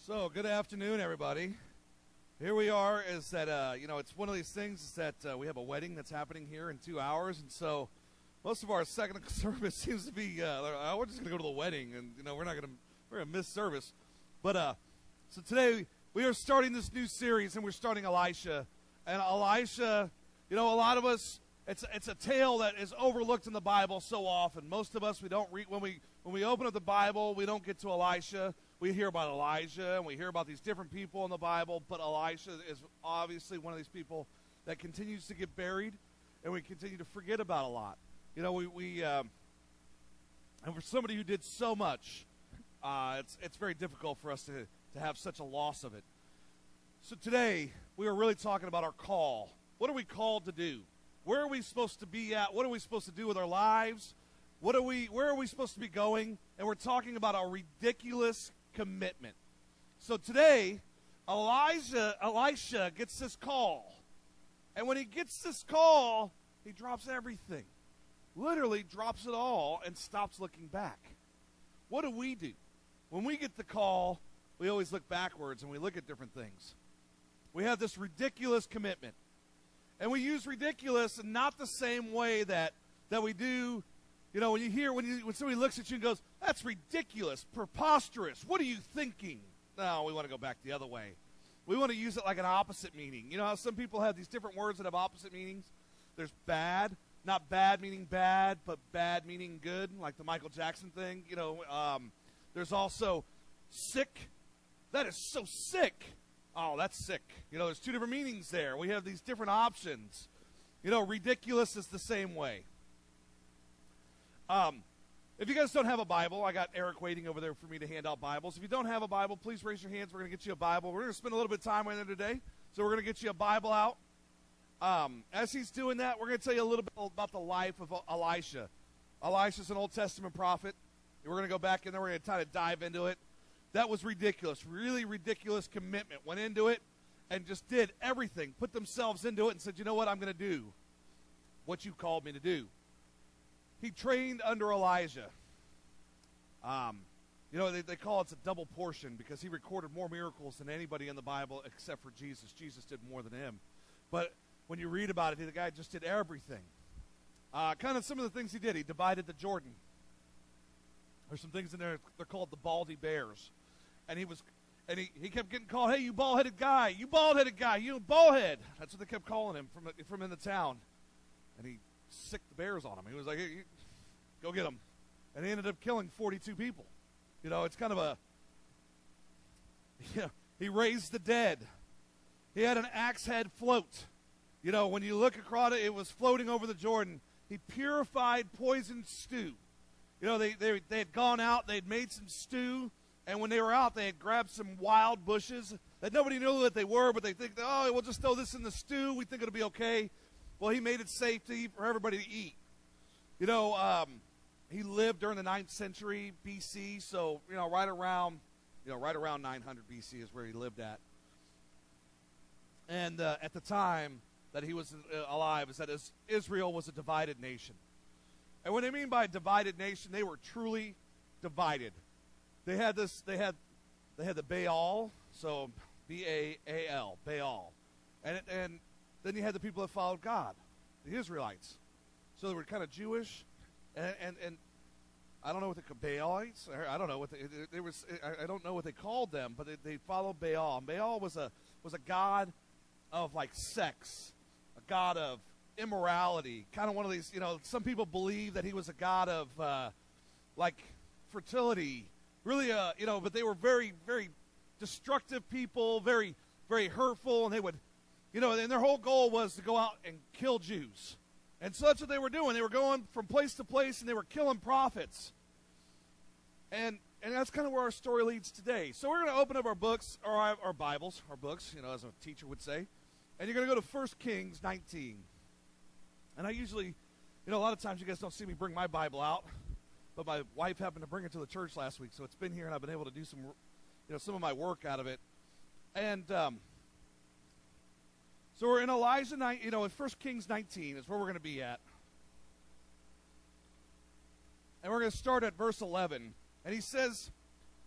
So, good afternoon, everybody. Here we are. Is that it's one of these things. Is that we have a wedding that's happening here in 2 hours, and so most of our second service seems to be. We're just gonna go to the wedding, and we're gonna miss service. But so today we are starting this new series, and we're starting Elisha. And Elisha, a lot of us, it's a tale that is overlooked in the Bible so often. Most of us, we don't read when we open up the Bible, we don't get to Elisha. We hear about Elijah, and we hear about these different people in the Bible, but Elisha is obviously one of these people that continues to get buried, and we continue to forget about a lot. And for somebody who did so much, it's very difficult for us to have such a loss of it. So today, we are really talking about our call. What are we called to do? Where are we supposed to be at? What are we supposed to do with our lives? Where are we supposed to be going? And we're talking about a ridiculous commitment. So today, Elisha gets this call. And when he gets this call, he drops everything. Literally drops it all and stops looking back. What do? When we get the call, we always look backwards and we look at different things. We have this ridiculous commitment. And we use ridiculous in not the same way that we do. When somebody looks at you and goes, "That's ridiculous, preposterous, what are you thinking?" No, we want to go back the other way. We want to use it like an opposite meaning. You know how some people have these different words that have opposite meanings? There's bad, not bad meaning bad, but bad meaning good, like the Michael Jackson thing. There's also sick. That is so sick. Oh, that's sick. There's two different meanings there. We have these different options. Ridiculous is the same way. If you guys don't have a Bible, I got Eric waiting over there for me to hand out Bibles. If you don't have a Bible, please raise your hands. We're going to get you a Bible. We're going to spend a little bit of time with it today, so we're going to get you a Bible out. As he's doing that, we're going to tell you a little bit about the life of Elisha. Elisha's an Old Testament prophet. We're going to go back in there. We're going to kind of dive into it. That was ridiculous, really ridiculous commitment. Went into it and just did everything, put themselves into it and said, "You know what, I'm going to do what you called me to do." He trained under Elijah. They call it a double portion because he recorded more miracles than anybody in the Bible except for Jesus. Jesus did more than him. But when you read about it, the guy just did everything. Kind of some of the things he did. He divided the Jordan. There's some things in there, they're called the Baldy Bears. And he kept getting called, "Hey, you bald-headed guy, you bald-headed guy, you bald-head." That's what they kept calling him from in the town. And he sicked the bears on him. He was like, "Hey, go get them." And he ended up killing 42 people. It's kind of he raised the dead. He had an axe head float. When you look across it, it was floating over the Jordan. He purified poisoned stew. They had gone out, they had made some stew, and when they were out, they had grabbed some wild bushes that nobody knew what they were, but they think, "Oh, we'll just throw this in the stew. We think it'll be okay." Well, he made it safe to eat for everybody to eat. He lived during the 9th century BC, so right around 900 BC is where he lived at. And at the time that he was alive, is that Israel was a divided nation. And what I mean by divided nation, they were truly divided. They had the Baal, so B-A-A-L, Baal, and then you had the people that followed God, the Israelites. So they were kind of Jewish, and I don't know what the Baalites. I don't know what I don't know what they called them, but they followed Baal. And Baal was a god of like sex, a god of immorality, kind of one of these. Some people believe that he was a god of like fertility. Really, but they were very, very destructive people, very, very hurtful, and they would. And their whole goal was to go out and kill Jews. And so that's what they were doing. They were going from place to place, and they were killing prophets. And that's kind of where our story leads today. So we're going to open up our books, or our Bibles, our books, as a teacher would say. And you're going to go to 1 Kings 19. And I usually, a lot of times you guys don't see me bring my Bible out. But my wife happened to bring it to the church last week, so it's been here, and I've been able to do some of my work out of it. And so we're in Elijah 9, in 1 Kings 19 is where we're going to be at. And we're going to start at verse 11. And he says,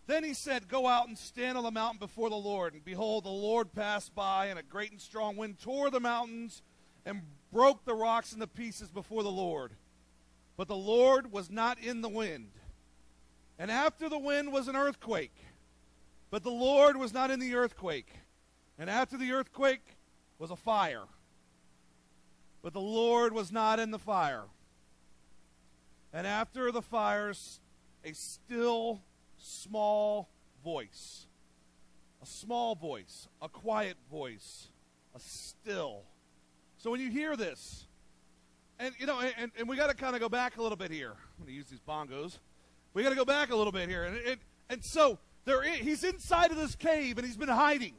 Then he said, go out and stand on the mountain before the Lord. And behold, the Lord passed by, and a great and strong wind tore the mountains and broke the rocks into pieces before the Lord. But the Lord was not in the wind. And after the wind was an earthquake. But the Lord was not in the earthquake. And after the earthquake was a fire. But the Lord was not in the fire. And after the fires, a still small voice. A small voice. A quiet voice. A still. So when you hear this, and you know, and we got to kind of go back a little bit here. I'm going to use these bongos. We got to go back a little bit here, and so he's inside of this cave and he's been hiding.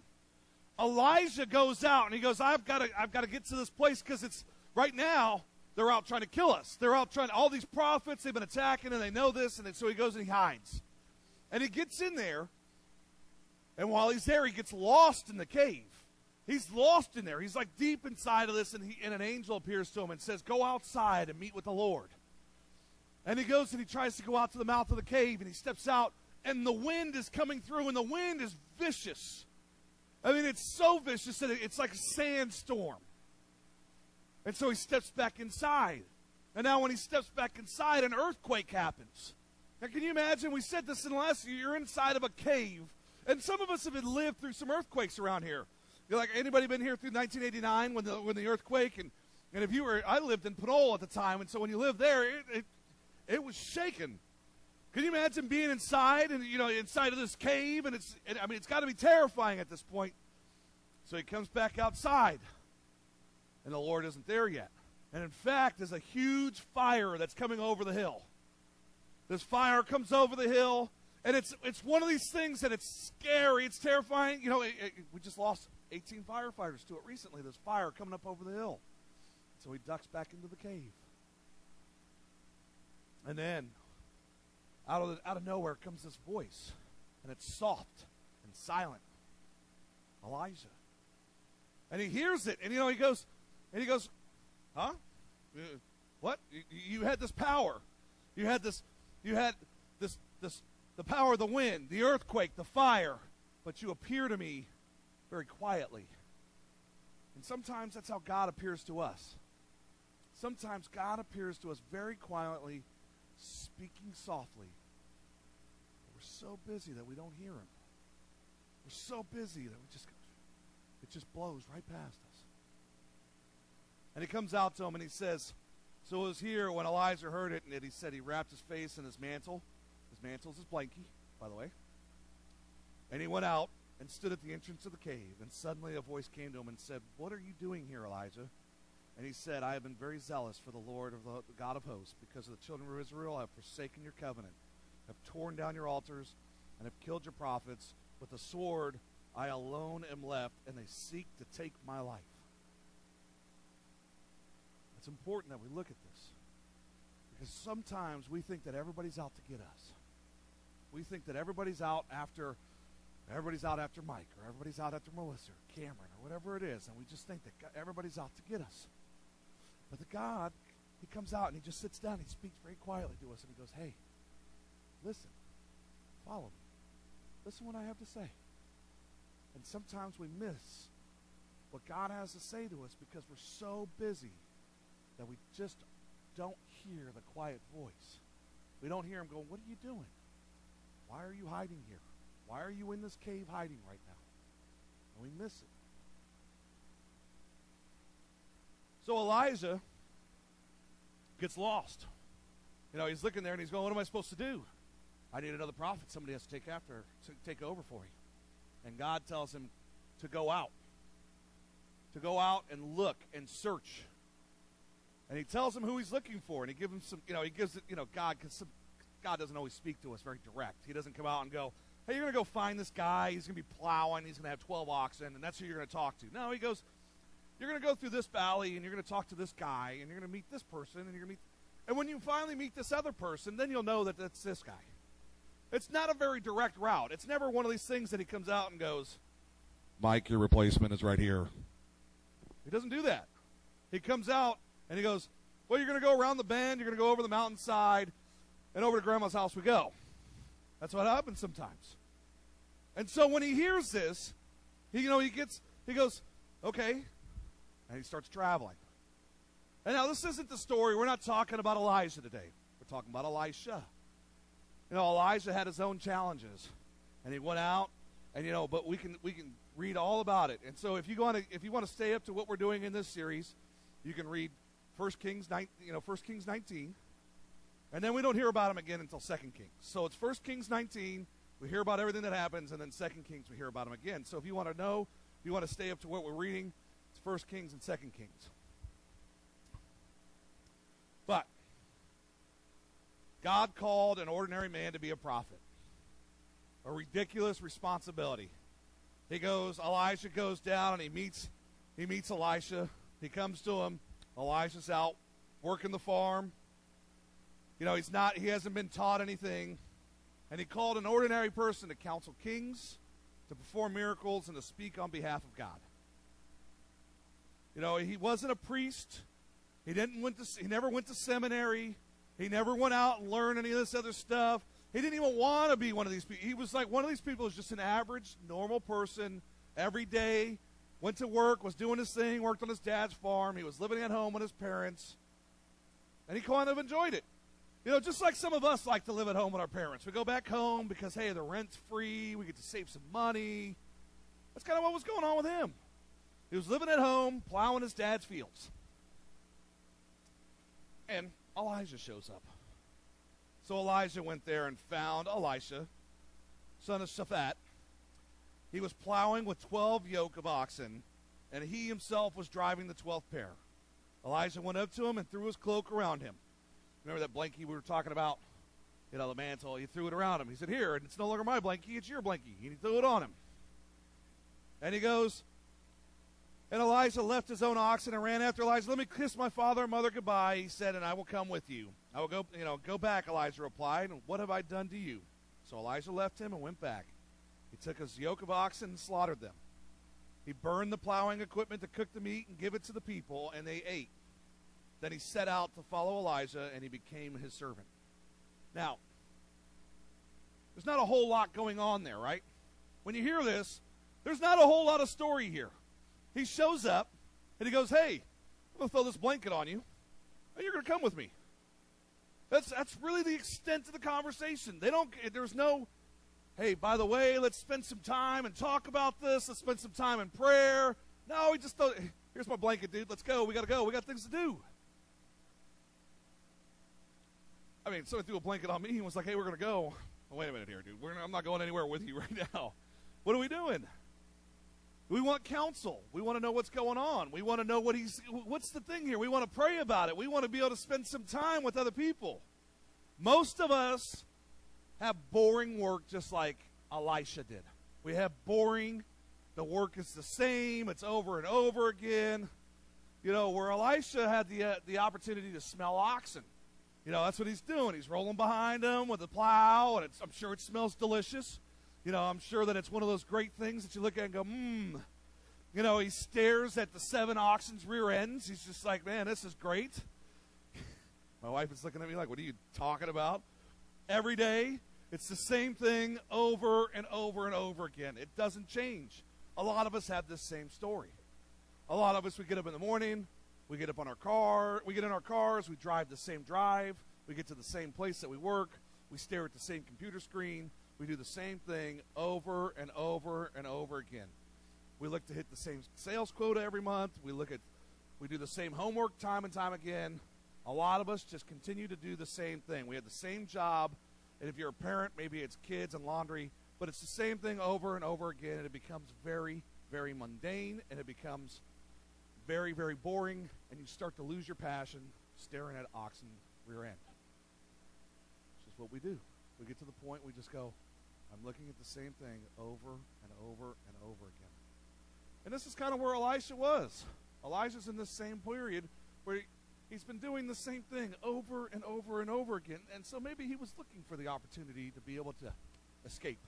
Elijah goes out and he goes, I've got to get to this place because it's right now they're out trying to kill us. They're out trying. All these prophets, they've been attacking and they know this, and so he goes and he hides, and he gets in there, and while he's there, he gets lost in the cave. He's lost in there. He's like deep inside of this, and an angel appears to him and says, go outside and meet with the Lord. And he goes and he tries to go out to the mouth of the cave, and he steps out, and the wind is coming through, and the wind is vicious. I mean, it's so vicious that it's like a sandstorm. And so he steps back inside. And now when he steps back inside, an earthquake happens. Now, can you imagine? We said this in the last year. You're inside of a cave, and some of us have lived through some earthquakes around here. You're like, anybody been here through 1989 when the earthquake? And if you were, I lived in Panola at the time, and so when you lived there, it was shaking. Can you imagine being inside and inside of this cave? And it's got to be terrifying at this point. So he comes back outside, and the Lord isn't there yet. And in fact, there's a huge fire that's coming over the hill. This fire comes over the hill, and it's one of these things that it's scary, it's terrifying. We just lost 18 firefighters to it recently. There's fire coming up over the hill. So he ducks back into the cave. And then out of nowhere comes this voice, and it's soft and silent. Elijah. And he hears it, and he goes, huh? What? You had this power. You had the power of the wind, the earthquake, the fire, but you appear to me very quietly. And sometimes that's how God appears to us. Sometimes God appears to us very quietly, speaking softly. But we're so busy that we don't hear him. We're so busy that it just blows right past us. And he comes out to him and he says, so it was here when Elijah heard it, and he said he wrapped his face in his mantle. His mantle's his blankie, by the way. And he went out and stood at the entrance of the cave. And suddenly a voice came to him and said, what are you doing here, Elijah? And he said, I have been very zealous for the Lord of the God of hosts, because of the children of Israel. I have forsaken your covenant, have torn down your altars, and have killed your prophets. With the sword I alone am left, and they seek to take my life. It's important that we look at this, because sometimes we think that everybody's out to get us. We think that everybody's out after Mike, or everybody's out after Melissa, or Cameron, or whatever it is, and we just think that everybody's out to get us. But the God, he comes out and he just sits down, he speaks very quietly to us, and he goes, hey, listen, follow me. Listen what I have to say. And sometimes we miss what God has to say to us because we're so busy that we just don't hear the quiet voice. We don't hear him go, what are you doing? Why are you hiding here? Why are you in this cave hiding right now? And we miss it. So Elijah gets lost. He's looking there and he's going, what am I supposed to do? I need another prophet. Somebody has to take over for you. And God tells him to go out. To go out and look and search. And he tells him who he's looking for. And he gives him some, he gives it, God, because God doesn't always speak to us very direct. He doesn't come out and go, hey, you're going to go find this guy. He's going to be plowing. He's going to have 12 oxen, and that's who you're going to talk to. No, he goes, you're going to go through this valley, and you're going to talk to this guy, and you're going to meet this person, and you're going to meet. And when you finally meet this other person, then you'll know that that's this guy. It's not a very direct route. It's never one of these things that he comes out and goes, Mike, your replacement is right here. He doesn't do that. He comes out, and he goes, well, you're going to go around the bend, you're going to go over the mountainside, and over to Grandma's house we go. That's what happens sometimes. And so when he hears this, he goes, okay, and he starts traveling. And now this isn't the story. We're not talking about Elijah today. We're talking about Elisha. Elijah had his own challenges, and he went out, and but we can read all about it. And so if you want to stay up to what we're doing in this series, you can read 1 Kings 19, and then we don't hear about him again until 2 Kings. So it's 1 Kings 19. We hear about everything that happens, and then 2 Kings we hear about him again. So if you want to know, if you want to stay up to what we're reading, it's 1 Kings and 2 Kings. But God called an ordinary man to be a prophet. A ridiculous responsibility. Elijah goes down and he meets Elisha. He comes to him. Elijah's out working the farm. He hasn't been taught anything. And he called an ordinary person to counsel kings, to perform miracles, and to speak on behalf of God. He wasn't a priest. He never went to seminary. He never went out and learned any of this other stuff. He didn't even want to be one of these people. He was like one of these people who's just an average, normal person, every day, went to work, was doing his thing, worked on his dad's farm. He was living at home with his parents. And he kind of enjoyed it. Just like some of us like to live at home with our parents. We go back home because, hey, the rent's free. We get to save some money. That's kind of what was going on with him. He was living at home, plowing his dad's fields. And Elijah shows up. So Elijah went there and found Elisha, son of Shaphat. He was plowing with 12 yoke of oxen, and he himself was driving the 12th pair. Elijah went up to him and threw his cloak around him. Remember that blankie we were talking about? The mantle. He threw it around him. He said, here, and it's no longer my blankie, it's your blankie. And he threw it on him. And he goes, and Elijah left his own oxen and ran after Elijah. Let me kiss my father and mother goodbye, he said, and I will come with you. I will go back, Elijah replied, and what have I done to you? So Elijah left him and went back. He took his yoke of oxen and slaughtered them. He burned the plowing equipment to cook the meat and give it to the people, and they ate. Then he set out to follow Elijah, and he became his servant. Now, there's not a whole lot going on there, right? When you hear this, there's not a whole lot of story here. He shows up, and he goes, hey, I'm going to throw this blanket on you, and you're going to come with me. That's really the extent of the conversation. There's no, hey, by the way, let's spend some time and talk about this. Let's spend some time in prayer. No, he just thought, here's my blanket, dude. Let's go. We got to go. We got things to do. Someone threw a blanket on me and was like, hey, we're going to go. Oh, wait a minute here, dude. I'm not going anywhere with you right now. What are we doing? We want counsel. We want to know what's going on. We want to know what's the thing here. We want to pray about it. We want to be able to spend some time with other people. Most of us have boring work just like Elisha did. We have boring. The work is the same. It's over and over again. Where Elisha had the opportunity to smell oxen. That's what he's doing. He's rolling behind them with a plow, and I'm sure it smells delicious. I'm sure that it's one of those great things that you look at and go, he stares at the 7 oxen's rear ends. He's just like, man, this is great. My wife is looking at me like, what are you talking about? Every day, it's the same thing over and over and over again. It doesn't change. A lot of us have this same story. A lot of us, we get up in the morning, we get in our cars, we drive the same drive, we get to the same place that we work, we stare at the same computer screen, we do the same thing over and over and over again. We look to hit the same sales quota every month. We do the same homework time and time again. A lot of us just continue to do the same thing. We have the same job, and if you're a parent, maybe it's kids and laundry, but it's the same thing over and over again, and it becomes very, very mundane, and it becomes very, very boring, and you start to lose your passion staring at oxen rear end. It's just what we do. We get to the point we just go, I'm looking at the same thing over and over and over again. And this is kind of where Elisha was. Elijah's in this same period where he's been doing the same thing over and over and over again. And so maybe he was looking for the opportunity to be able to escape.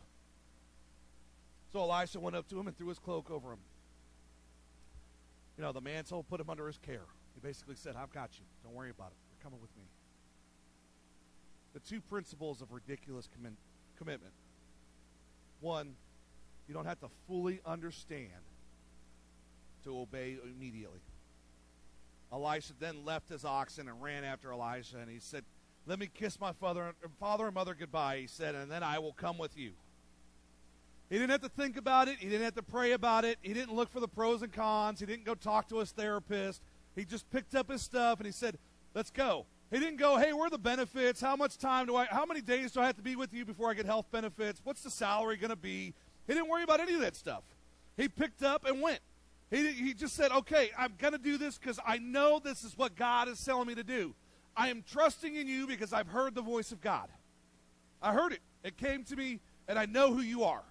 So Elisha went up to him and threw his cloak over him. The mantle, put him under his care. He basically said, I've got you. Don't worry about it. You're coming with me. The 2 principles of ridiculous commitment. One, you don't have to fully understand to obey immediately. Elisha then left his oxen and ran after Elisha, and he said, "Let me kiss my father and mother goodbye," he said, "and then I will come with you." He didn't have to think about it. He didn't have to pray about it. He didn't look for the pros and cons. He didn't go talk to his therapist. He just picked up his stuff and he said, "Let's go." He didn't go, "Hey, where are the benefits? How many days do I have to be with you before I get health benefits? What's the salary going to be?" He didn't worry about any of that stuff. He picked up and went. He just said, "Okay, I'm going to do this because I know this is what God is telling me to do. I am trusting in you because I've heard the voice of God. I heard it. It came to me, and I know who you are."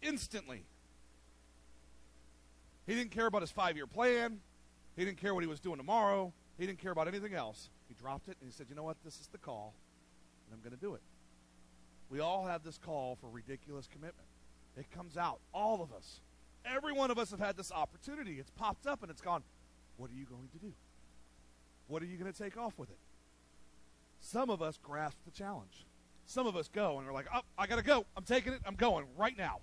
Instantly. He didn't care about his 5-year plan. He didn't care what he was doing tomorrow. He didn't care about anything else. He dropped it, and he said, "You know what? This is the call, and I'm going to do it." We all have this call for ridiculous commitment. It comes out. All of us. Every one of us have had this opportunity. It's popped up, and it's gone, what are you going to do? What are you going to take off with it? Some of us grasp the challenge. Some of us go, and we're like, "Oh, I got to go. I'm taking it. I'm going right now."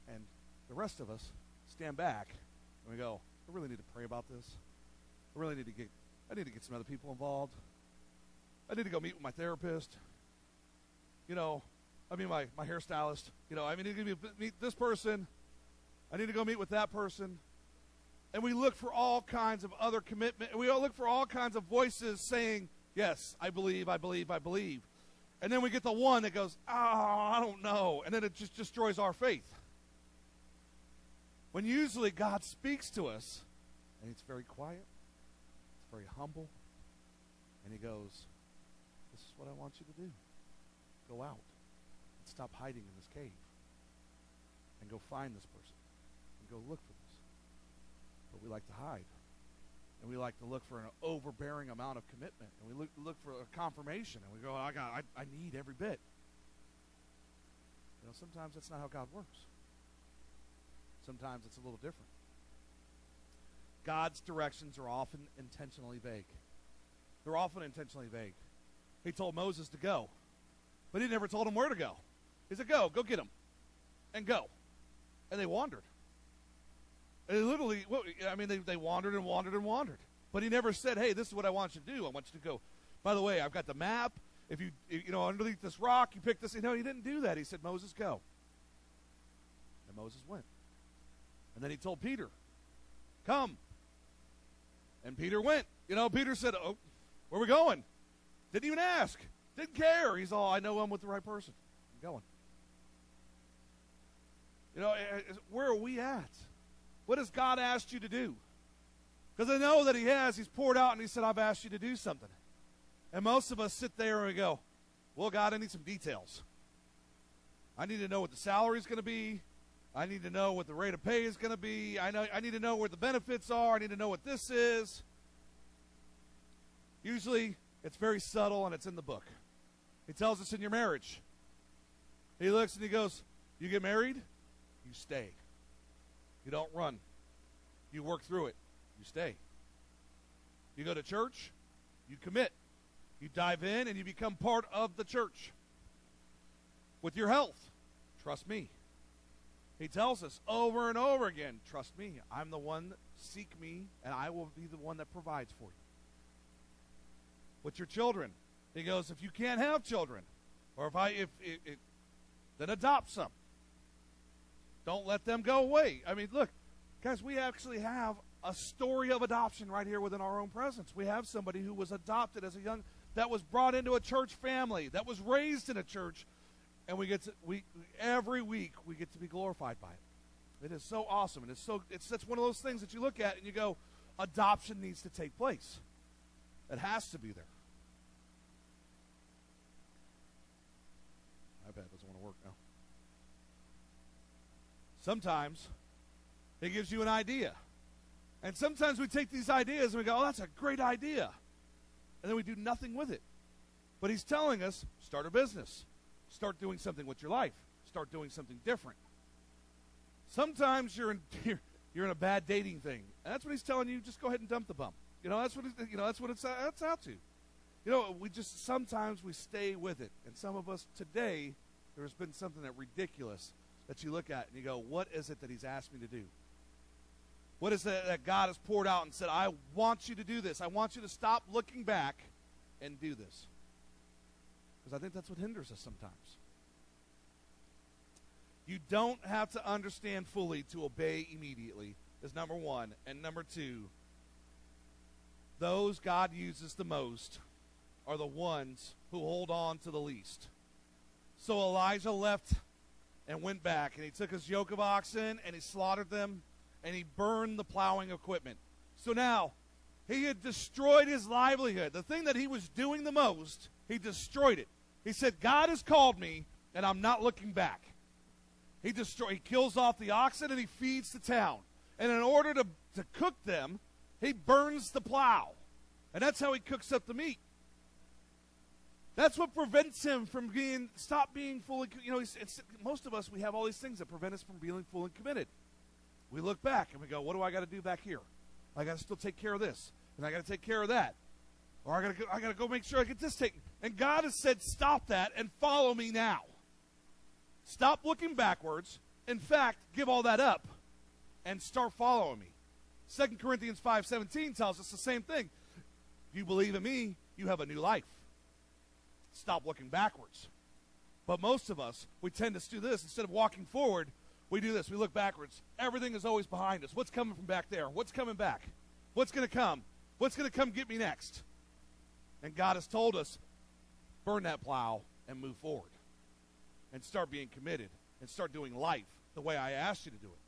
And the rest of us stand back, and we go, "I really need to pray about this. I need to get some other people involved. I need to go meet with my therapist. My hairstylist. I need to meet this person. I need to go meet with that person." And we look for all kinds of other commitment. And we all look for all kinds of voices saying, "Yes, I believe, I believe, I believe." And then we get the one that goes, "Oh, I don't know." And then it just destroys our faith. When usually God speaks to us, and it's very quiet, it's very humble, and he goes, "This is what I want you to do. Go out and stop hiding in this cave and go find this person and go look for this." But we like to hide, and we like to look for an overbearing amount of commitment, and we look for a confirmation, and we go, I need every bit." Sometimes that's not how God works. Sometimes it's a little different. God's directions are often intentionally vague. They're often intentionally vague. He told Moses to go, but he never told him where to go. He said, go get him, and go. And they wandered. And they literally, they wandered and wandered and wandered. But he never said, "Hey, this is what I want you to do. I want you to go. By the way, I've got the map. If you underneath this rock, you pick this." No, he didn't do that. He said, "Moses, go." And Moses went. And then he told Peter, "Come." And Peter went. Peter said, "Oh, where are we going?" Didn't even ask. Didn't care. He's all, "I know I'm with the right person. I'm going." Where are we at? What has God asked you to do? Because I know that he has. He's poured out and he said, "I've asked you to do something." And most of us sit there and we go, "Well, God, I need some details. I need to know what the salary is going to be. I need to know what the rate of pay is going to be. I need to know where the benefits are. I need to know what this is." Usually, it's very subtle and it's in the book. He tells us in your marriage. He looks and he goes, "You get married, you stay. You don't run. You work through it. You stay. You go to church, you commit. You dive in and you become part of the church. With your health, trust me." He tells us over and over again, "Trust me. I'm the one. Seek me, and I will be the one that provides for you." With your children, he goes, "If you can't have children, or then adopt some. Don't let them go away." Look, guys, we actually have a story of adoption right here within our own presence. We have somebody who was adopted as that was brought into a church family, that was raised in a church, and every week we get to be glorified by it. It is so awesome, and it's one of those things that you look at and you go, adoption needs to take place. It has to be there. iPad doesn't want to work now. Sometimes it gives you an idea. And sometimes we take these ideas and we go, "Oh, that's a great idea." And then we do nothing with it. But he's telling us, start a business. Start doing something with your life. Start doing something different. Sometimes you're in a bad dating thing. And that's what he's telling you, just go ahead and dump the bum. That's what it's out to. sometimes we stay with it. And some of us today, there's been something that ridiculous that you look at and you go, what is it that he's asked me to do? What is it that God has poured out and said, I want you to do this. I want you to stop looking back and do this. Because I think that's what hinders us sometimes. You don't have to understand fully to obey immediately, is number one. And number two, those God uses the most are the ones who hold on to the least. So Elijah left and went back, and he took his yoke of oxen, and he slaughtered them, and he burned the plowing equipment. So now, he had destroyed his livelihood. The thing that he was doing the most, he destroyed it. He said, God has called me, and I'm not looking back. He kills off the oxen, and he feeds the town. And in order to cook them, he burns the plow. And that's how he cooks up the meat. That's what prevents him from stop being fully, most of us, we have all these things that prevent us from being fully committed. We look back and we go, what do I got to do back here? I got to still take care of this, and I got to take care of that. Or I got to go make sure I get this taken. And God has said, stop that and follow me now. Stop looking backwards. In fact, give all that up and start following me. 2 Corinthians 5:17 tells us the same thing. If you believe in me, you have a new life. Stop looking backwards. But most of us, we tend to do this. Instead of walking forward, we do this. We look backwards. Everything is always behind us. What's coming from back there? What's coming back? What's going to come? What's going to come get me next? And God has told us, burn that plow and move forward. And start being committed. And start doing life the way I asked you to do it.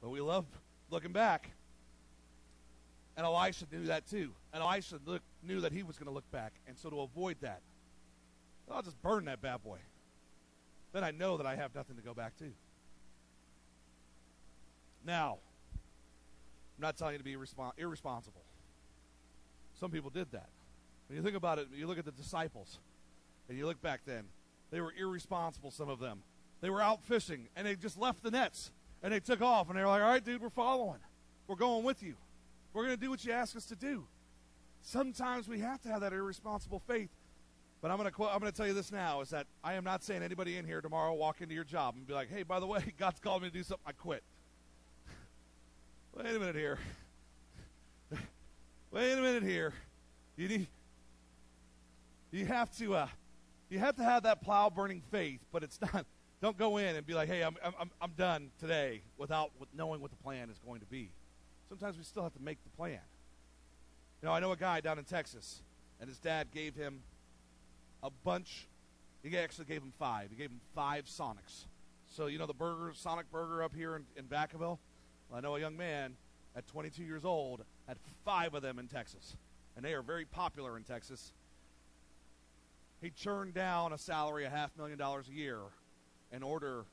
But we love looking back. And Elisha knew that too. And Elisha knew that he was going to look back. And so to avoid that, I'll just burn that bad boy. Then I know that I have nothing to go back to. Now, I'm not telling you to be irresponsible. Some people did that. When you think about it, you look at the disciples, and you look back then, they were irresponsible, some of them. They were out fishing, and they just left the nets, and they took off, and they were like, all right, dude, we're following. We're going with you. We're going to do what you ask us to do. Sometimes we have to have that irresponsible faith. But I'm going to tell you this now, is that I am not saying anybody in here tomorrow walk into your job and be like, hey, by the way, God's called me to do something, I quit. Wait a minute here. Wait a minute here. You have to have that plow burning faith, but it's not. Don't go in and be like, hey, I'm done today without knowing what the plan is going to be. Sometimes we still have to make the plan. I know a guy down in Texas, and his dad gave him a bunch. He actually gave him 5. He gave him 5 Sonics. So, the Sonic Burger up here in Vacaville? Well, I know a young man at 22 years old had 5 of them in Texas. And they are very popular in Texas. He churned down a salary of $500,000 a year in order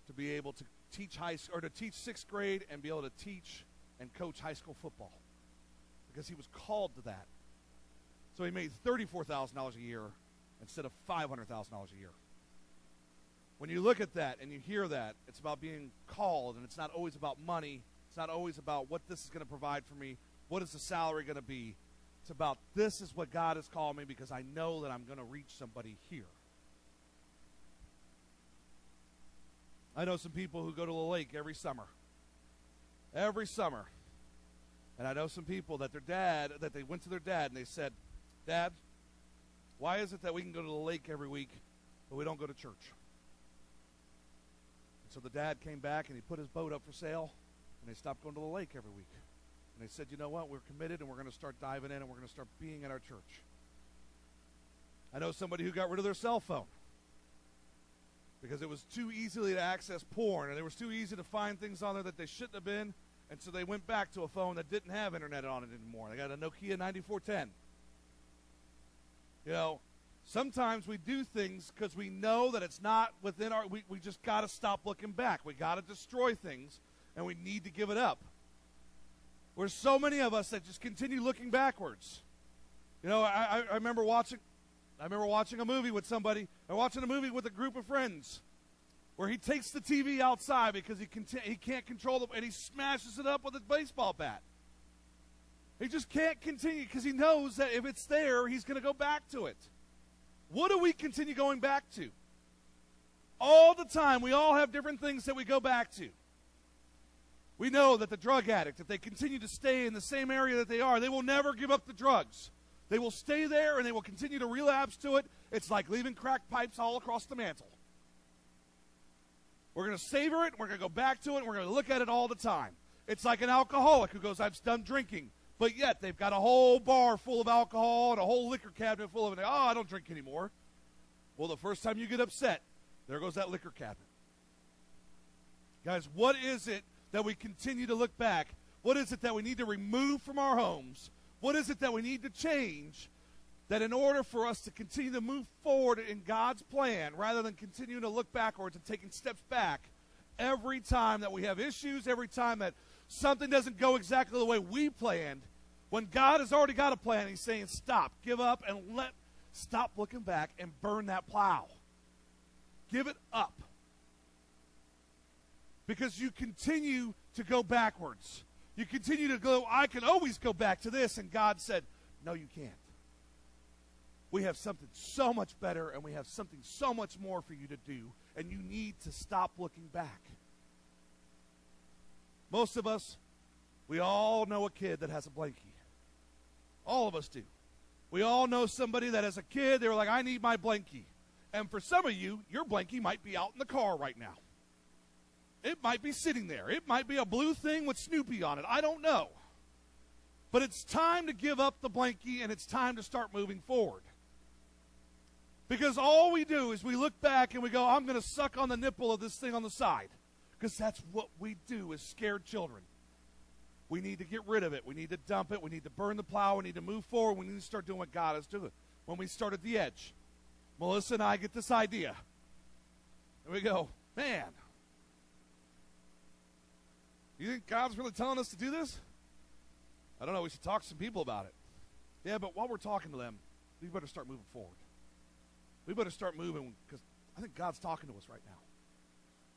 to be able to teach to teach 6th grade and be able to teach and coach high school football. Because he was called to that. So he made $34,000 a year instead of $500,000 a year. When you look at that and you hear that, it's about being called, and it's not always about money. It's not always about what this is going to provide for me. What is the salary going to be? It's about this is what God has called me because I know that I'm going to reach somebody here. I know some people who go to the lake every summer. Every summer. And I know some people that they went to their dad and they said, Dad, why is it that we can go to the lake every week, but we don't go to church? And so the dad came back and he put his boat up for sale, and they stopped going to the lake every week. And they said, you know what, we're committed, and we're going to start diving in, and we're going to start being at our church. I know somebody who got rid of their cell phone because it was too easily to access porn, and it was too easy to find things on there that they shouldn't have been, and so they went back to a phone that didn't have internet on it anymore. They got a Nokia 9410. Sometimes we do things because we know that it's not within our, we just got to stop looking back. We got to destroy things, and we need to give it up. There's so many of us that just continue looking backwards. I remember watching a movie with somebody, or watching a movie with a group of friends, where he takes the TV outside because he can't control it, and he smashes it up with a baseball bat. He just can't continue because he knows that if it's there, he's going to go back to it. What do we continue going back to? All the time, we all have different things that we go back to. We know that the drug addict, if they continue to stay in the same area that they are, they will never give up the drugs. They will stay there and they will continue to relapse to it. It's like leaving crack pipes all across the mantle. We're going to savor it, we're going to go back to it, and we're going to look at it all the time. It's like an alcoholic who goes, I've done drinking, but yet they've got a whole bar full of alcohol and a whole liquor cabinet full of it. Oh, I don't drink anymore. Well, the first time you get upset, there goes that liquor cabinet. Guys, what is it that we continue to look back? What is it that we need to remove from our homes? What is it that we need to change that in order for us to continue to move forward in God's plan rather than continuing to look backwards and taking steps back every time that we have issues, every time that something doesn't go exactly the way we planned, when God has already got a plan, he's saying stop, give up, and stop looking back and burn that plow. Give it up. Because you continue to go backwards. You continue to go, I can always go back to this. And God said, no, you can't. We have something so much better and we have something so much more for you to do. And you need to stop looking back. Most of us, we all know a kid that has a blankie. All of us do. We all know somebody that as a kid, they were like, I need my blankie. And for some of you, your blankie might be out in the car right now. It might be sitting there. It might be a blue thing with Snoopy on it. I don't know. But it's time to give up the blankie and it's time to start moving forward. Because all we do is we look back and we go, I'm going to suck on the nipple of this thing on the side. Because that's what we do as scared children. We need to get rid of it. We need to dump it. We need to burn the plow. We need to move forward. We need to start doing what God is doing. When we start at the edge, Melissa and I get this idea. And we go, man, you think God's really telling us to do this? I don't know. We should talk to some people about it. Yeah, but while we're talking to them, we better start moving forward. We better start moving because I think God's talking to us right now.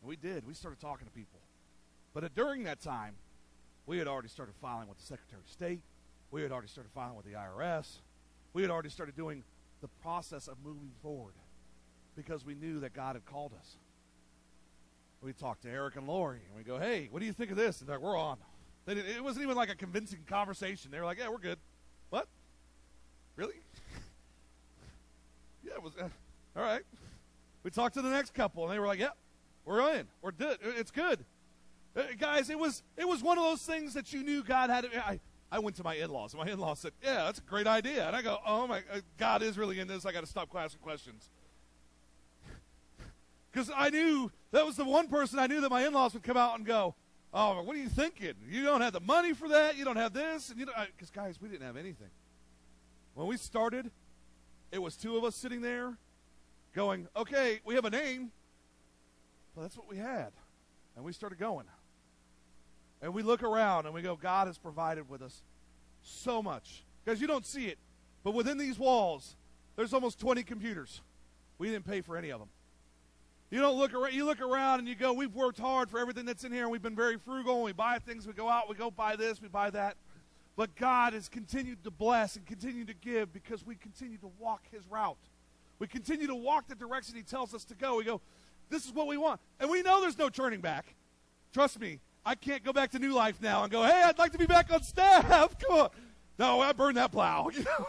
And we did. We started talking to people. But during that time, we had already started filing with the Secretary of State. We had already started filing with the IRS. We had already started doing the process of moving forward because we knew that God had called us. We talked to Eric and Lori, and we go, hey, what do you think of this? And they're like, we're on. It wasn't even like a convincing conversation. They were like, yeah, we're good. What? Really? Yeah, it was, all right. We talked to the next couple, and they were like, yep, we're in. We're good. It's good. Guys, it was one of those things that you knew God had. I went to my in-laws, and my in-laws said, yeah, that's a great idea. And I go, oh, my God is really in this. I got to stop asking questions. Because I knew that was the one person I knew that my in-laws would come out and go, oh, what are you thinking? You don't have the money for that. You don't have this. And because, guys, we didn't have anything. When we started, it was two of us sitting there going, okay, we have a name. Well, that's what we had. And we started going. And we look around and we go, God has provided with us so much. Because you don't see it. But within these walls, there's almost 20 computers. We didn't pay for any of them. You don't look around. You look around and you go, we've worked hard for everything that's in here, and we've been very frugal, and we buy things, we go out, we go buy this, we buy that. But God has continued to bless and continue to give because we continue to walk his route. We continue to walk the direction he tells us to go. We go, this is what we want. And we know there's no turning back. Trust me, I can't go back to New Life now and go, hey, I'd like to be back on staff. Come on. No, I burned that plow. You know?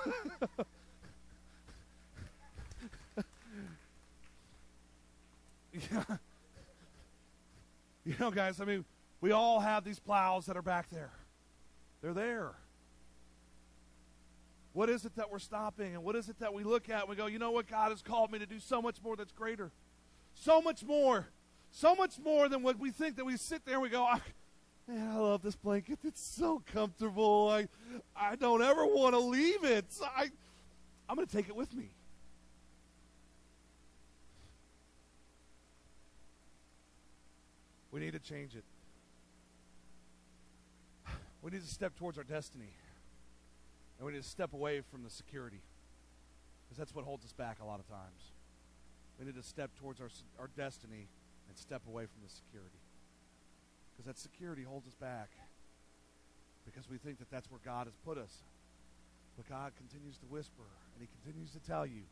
Yeah. You know, guys, I mean, we all have these plows that are back there. They're there. What is it that we're stopping? And what is it that we look at and we go, you know what? God has called me to do so much more that's greater. So much more. So much more than what we think, that we sit there and we go, man, I love this blanket. It's so comfortable. I don't ever want to leave it. I'm going to take it with me. We need to change it. We need to step towards our destiny. And we need to step away from the security. Because that's what holds us back a lot of times. We need to step towards our destiny and step away from the security. Because that security holds us back. because we think that that's where God has put us. But God continues to whisper, and he continues to tell you.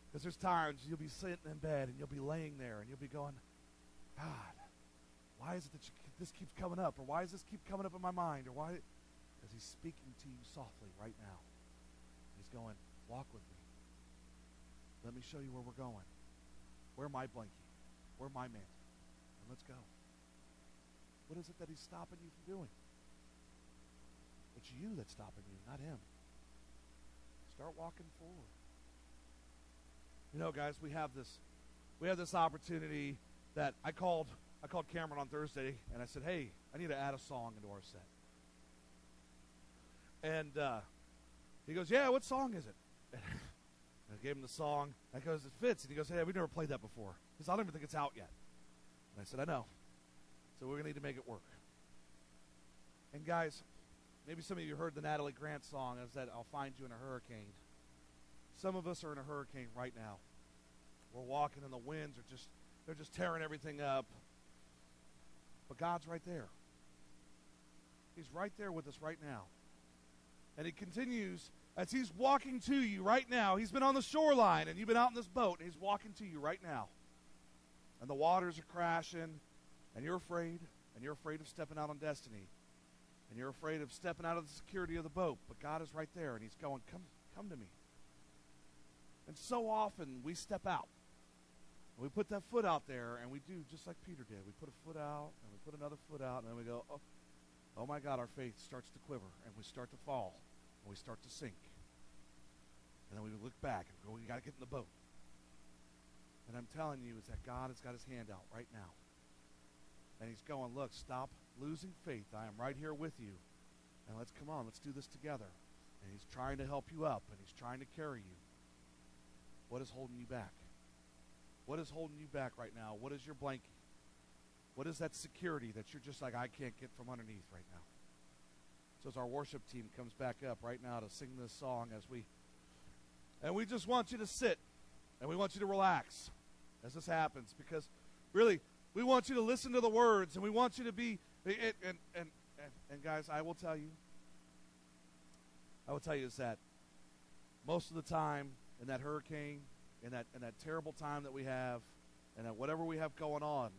Because there's times you'll be sitting in bed, and you'll be laying there, and you'll be going, God, why is it that this keeps coming up? Or why does this keep coming up in my mind? Or why? Because he's speaking to you softly right now. He's going, walk with me. Let me show you where we're going. Wear my blankie. Wear my mantle. And let's go. What is it that he's stopping you from doing? It's you that's stopping you, not him. Start walking forward. You know, guys, we have this opportunity that I called Cameron on Thursday, and I said, hey, I need to add a song into our set. And he goes, yeah, what song is it? And I gave him the song. I goes, it fits. And he goes, hey, we've never played that before. He goes, I don't even think it's out yet. And I said, I know. So we're going to need to make it work. And guys, maybe some of you heard the Natalie Grant song. It said, I'll find you in a hurricane. Some of us are in a hurricane right now. We're walking and the winds they're just tearing everything up. But God's right there. He's right there with us right now. And he continues, as he's walking to you right now. He's been on the shoreline, and you've been out in this boat, and he's walking to you right now. And the waters are crashing, and you're afraid of stepping out on destiny. And you're afraid of stepping out of the security of the boat. But God is right there, and he's going, come to me. And so often we step out. And we put that foot out there, and we do just like Peter did. We put a foot out, and we put another foot out, and then we go, oh my God, our faith starts to quiver, and we start to fall, and we start to sink. And then we look back and go, we got to get in the boat. And I'm telling you is that God has got his hand out right now. And he's going, look, stop losing faith. I am right here with you. And let's do this together. And he's trying to help you up, and he's trying to carry you. What is holding you back? What is holding you back right now? What is your blankie? What is that security that you're just like, I can't get from underneath right now? So as our worship team comes back up right now to sing this song and we just want you to sit and we want you to relax as this happens, because really we want you to listen to the words, and we want you to be and guys, I will tell you is that most of the time in that hurricane, in that terrible time that we have, and that whatever we have going on,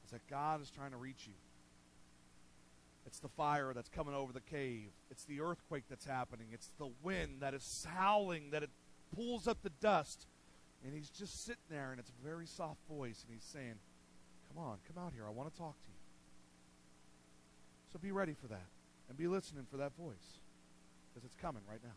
is that God is trying to reach you. It's the fire that's coming over the cave. It's the earthquake that's happening. It's the wind that is howling, that it pulls up the dust. And he's just sitting there, and it's a very soft voice, and he's saying, come on, come out here. I want to talk to you. So be ready for that, and be listening for that voice, because it's coming right now.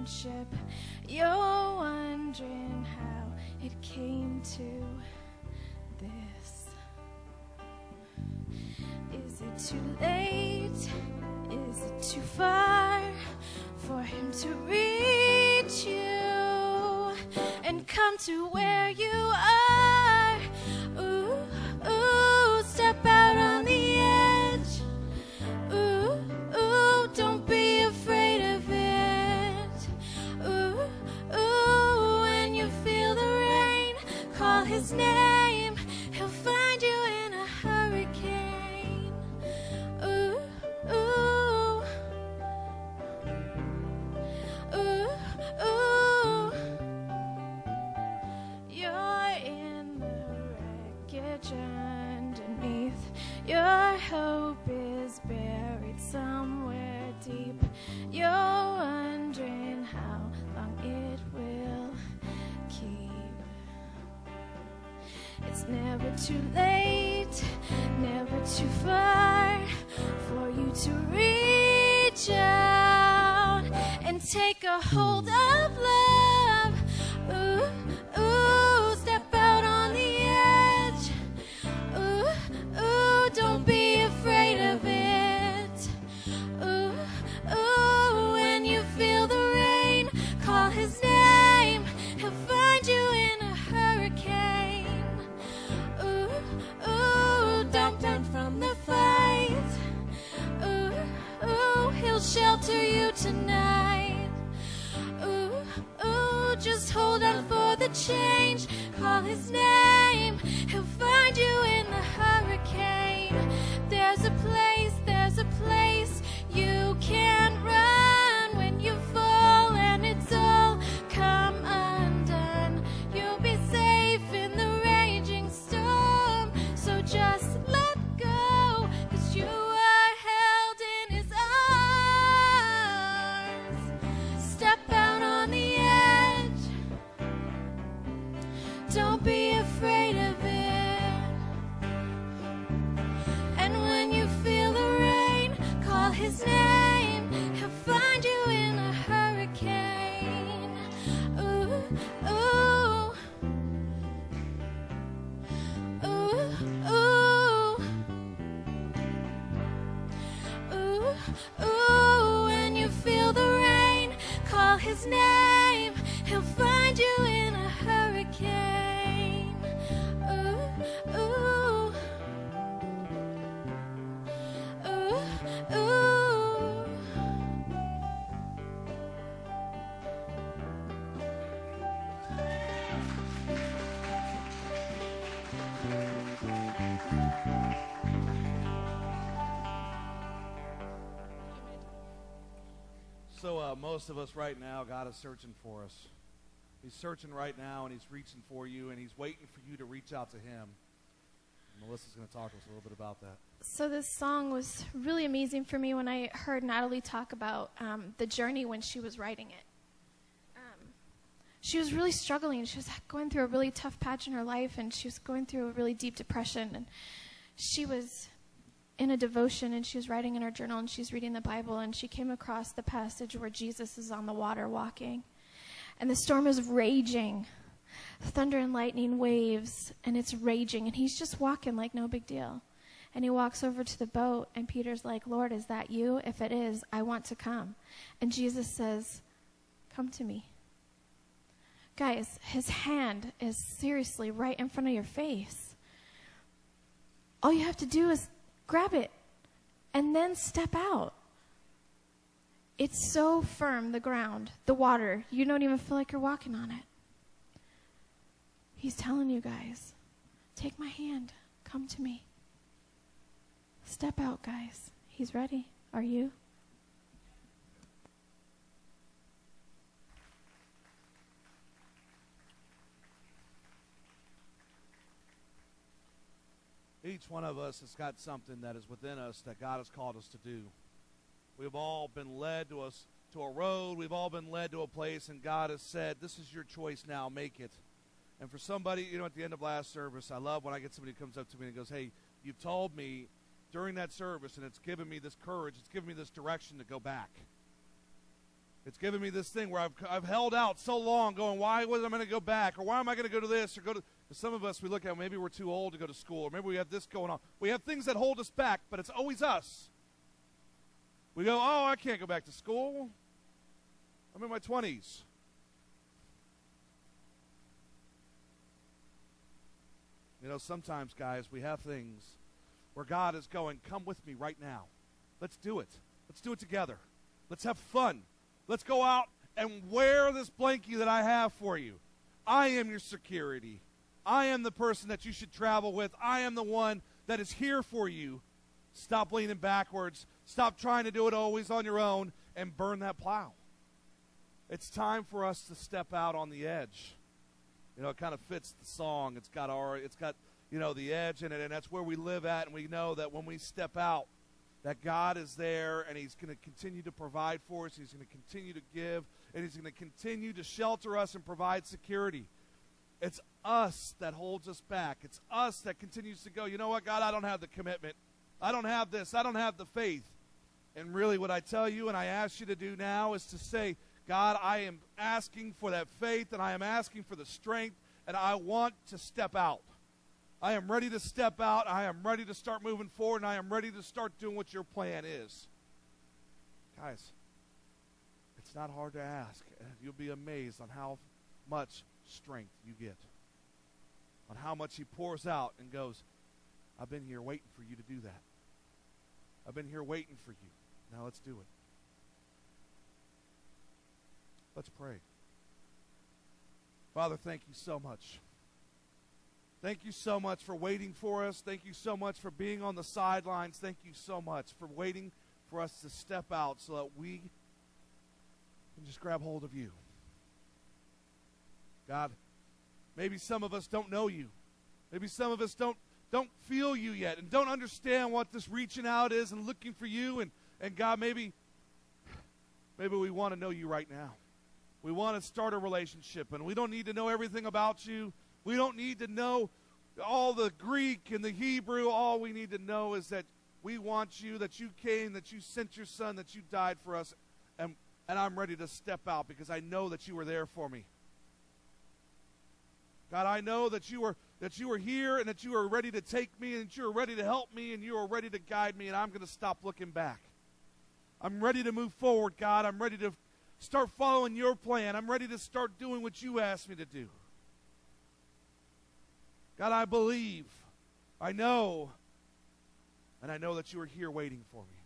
Ship. You're wondering how it came to this. Is it too late? Is it too far for him to reach you and come to where you are? Ooh, ooh, step out on the edge. Ooh, ooh, don't be afraid of it. When you feel the rain, call his name. He'll find you in a hurricane. Ooh, ooh, ooh, ooh. You're in the wreckage underneath. Your hope is buried somewhere deep. You're wondering how long it will keep. It's never too late. late, never too far for you to reach out and take a hold of love. Ooh, ooh, step out on the edge. Ooh, ooh, don't be afraid of it. Ooh, ooh, when you feel the rain, call his name. He'll find you in a hurricane. Ooh, ooh, don't run from the fight. Ooh, ooh, he'll shelter you tonight. Ooh, ooh, just hold on for the change. Call his name. He'll find you in the hurricane. There's a place you can run when you fall and it's all come undone. You'll be safe in the raging storm, so just let go, 'cause you are held in his arms. Step out on the edge. Don't be afraid of it. And when you feel the rain, call his name. He'll find you in a hurricane. Ooh, ooh. Ooh, ooh. Ooh, ooh. When you feel the rain, call his name. He'll find you in a hurricane. Ooh, ooh. Ooh, ooh. So most of us right now, God is searching for us. He's searching right now, and he's reaching for you, and he's waiting for you to reach out to him. And Melissa's going to talk to us a little bit about that. So this song was really amazing for me when I heard Natalie talk about the journey when she was writing it. She was really struggling. She was going through a really tough patch in her life, and she was going through a really deep depression. And she was in a devotion, and she was writing in her journal, and she's reading the Bible, and she came across the passage where Jesus is on the water walking. And the storm is raging, thunder and lightning, waves, and it's raging. And he's just walking like no big deal. And he walks over to the boat, and Peter's like, Lord, is that you? If it is, I want to come. And Jesus says, come to me. Guys, his hand is seriously right in front of your face. All you have to do is grab it and then step out. It's so firm, the ground, the water. You don't even feel like you're walking on it. He's telling you guys, take my hand, come to me. Step out, guys. He's ready. Are you? Each one of us has got something that is within us that God has called us to do. We've all been led to a road. We've all been led to a place, and God has said, this is your choice now. Make it. And for somebody, at the end of last service, I love when I get somebody who comes up to me and goes, hey, you've told me during that service, and it's given me this courage. It's given me this direction to go back. It's given me this thing where I've held out so long going, why was I going to go back? Or why am I going to go to this? Or go to... Some of us, we look at, maybe we're too old to go to school, or maybe we have this going on. We have things that hold us back, but it's always us. We go, oh, I can't go back to school. I'm in my 20s. Sometimes, guys, we have things where God is going, come with me right now. Let's do it. Let's do it together. Let's have fun. Let's go out and wear this blankie that I have for you. I am your security. I am the person that you should travel with. I am the one that is here for you. Stop leaning backwards. Stop trying to do it always on your own and burn that plow. It's time for us to step out on the edge. It kind of fits the song. It's got the edge in it, and that's where we live at, and we know that when we step out, that God is there, and he's going to continue to provide for us. He's going to continue to give, and he's going to continue to shelter us and provide security. It's us that holds us back. It's us that continues to go, you know what, God, I don't have the commitment. I don't have this. I don't have the faith. And really what I tell you and I ask you to do now is to say, God, I am asking for that faith and I am asking for the strength and I want to step out. I am ready to step out. I am ready to start moving forward and I am ready to start doing what your plan is. Guys, it's not hard to ask. You'll be amazed on how much strength you get. On how much he pours out and goes, I've been here waiting for you to do that. I've been here waiting for you. Now let's do it. Let's pray. Father, thank you so much. Thank you so much for waiting for us. Thank you so much for being on the sidelines. Thank you so much for waiting for us to step out so that we can just grab hold of you. God, maybe some of us don't know you. Maybe some of us don't feel you yet and don't understand what this reaching out is and looking for you. And God, maybe we want to know you right now. We want to start a relationship, and we don't need to know everything about you. We don't need to know all the Greek and the Hebrew. All we need to know is that we want you, that you came, that you sent your son, that you died for us, and I'm ready to step out because I know that you were there for me. God, I know that you were here and that you are ready to take me and that you are ready to help me and you are ready to guide me, and I'm going to stop looking back. I'm ready to move forward, God. I'm ready to start following your plan. I'm ready to start doing what you asked me to do. God, I believe, I know, and I know that you are here waiting for me.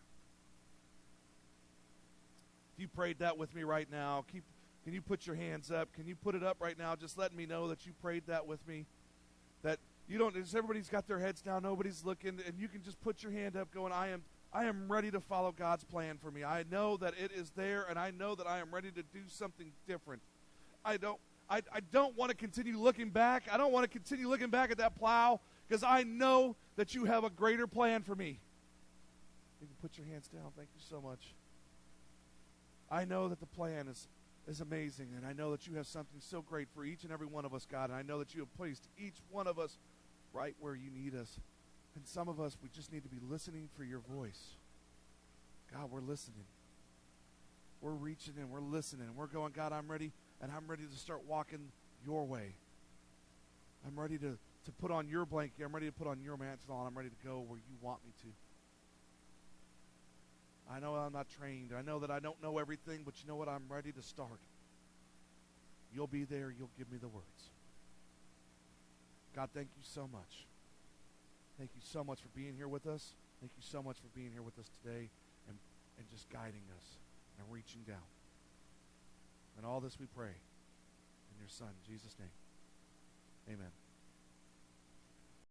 If you prayed that with me right now, can you put your hands up? Can you put it up right now? Just letting me know that you prayed that with me. That you don't, everybody's got their heads down, nobody's looking, and you can just put your hand up going, I am ready to follow God's plan for me. I know that it is there, and I know that I am ready to do something different. I don't want to continue looking back. I don't want to continue looking back at that plow because I know that you have a greater plan for me. You can put your hands down. Thank you so much. I know that the plan is amazing, and I know that you have something so great for each and every one of us, God, and I know that you have placed each one of us right where you need us. And some of us, we just need to be listening for your voice. God, we're listening. We're reaching in. We're listening. We're going, God, I'm ready, and I'm ready to start walking your way. I'm ready to put on your blanket. I'm ready to put on your mantle, and I'm ready to go where you want me to. I know I'm not trained. I know that I don't know everything, but you know what? I'm ready to start. You'll be there. You'll give me the words. God, thank you so much. Thank you so much for being here with us. Thank you so much for being here with us today and just guiding us and reaching down. And all this we pray in your Son, Jesus' name. Amen.